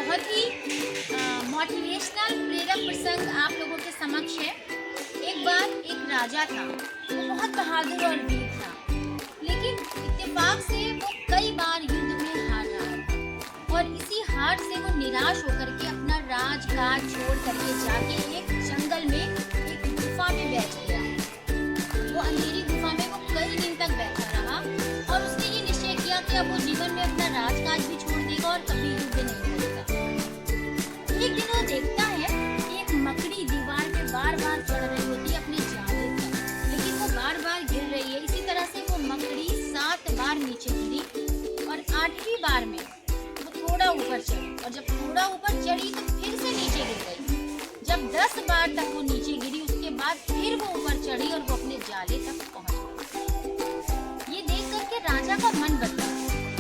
बहुत ही मोटिवेशनल प्रेरक प्रसंग आप लोगों के समक्ष है। एक बार एक राजा था, वो बहुत बहादुर और वीर था, लेकिन इत्तेफाक से वो कई बार युद्ध में हार रहा था और इसी हार से वो निराश होकर के अपना राजकाज छोड़ करके जाके एक जंगल में एक गुफा में बैठ गया। वो अंधेरी गुफा में वो कई दिन तक बैठा रहा और उसने ये निश्चय किया कि अब वो जीवन में अपना राजकाज भी छोड़ देगा और कभी युद्ध नहीं करेगा। एक दिन वो देखता है कि एक मकड़ी दीवार पे बार बार चढ़ रही होती है अपने जाले पर, लेकिन वो बार बार गिर रही है। इसी तरह से वो मकड़ी 7 बार नीचे गिरी और 8वीं बार में वो थोड़ा ऊपर चढ़ी और जब थोड़ा ऊपर चढ़ी तो फिर से नीचे गिर गई। जब 10 बार तक वो नीचे गिरी उसके बाद फिर वो ऊपर चढ़ी और वो अपने जाले तक पहुंच गई। ये देख करके राजा का मन बदला।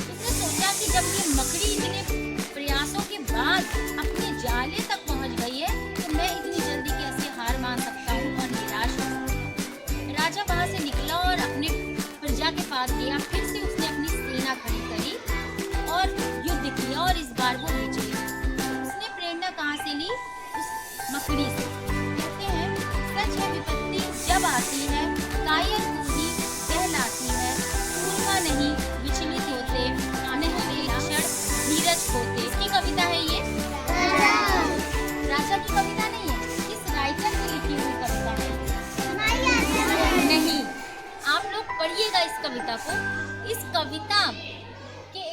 उसने सोचा कि जब ये मकड़ी इतने प्रयासों के बाद अपने जाले तक पहुंच गई है तो मैं इतनी जल्दी कैसे हार मान सकता हूँ और निराश हो सकता हूँ। राजा वहां से निकला और अपने प्रजा के पास गया। फिर से उसने अपनी सेना खड़ी करी और युद्ध किया और इस बार वो विजयी हुआ। उसने प्रेरणा कहाँ से ली? उस मकड़ी से। कहते हैं सच है विपत्ति जब आती है कायर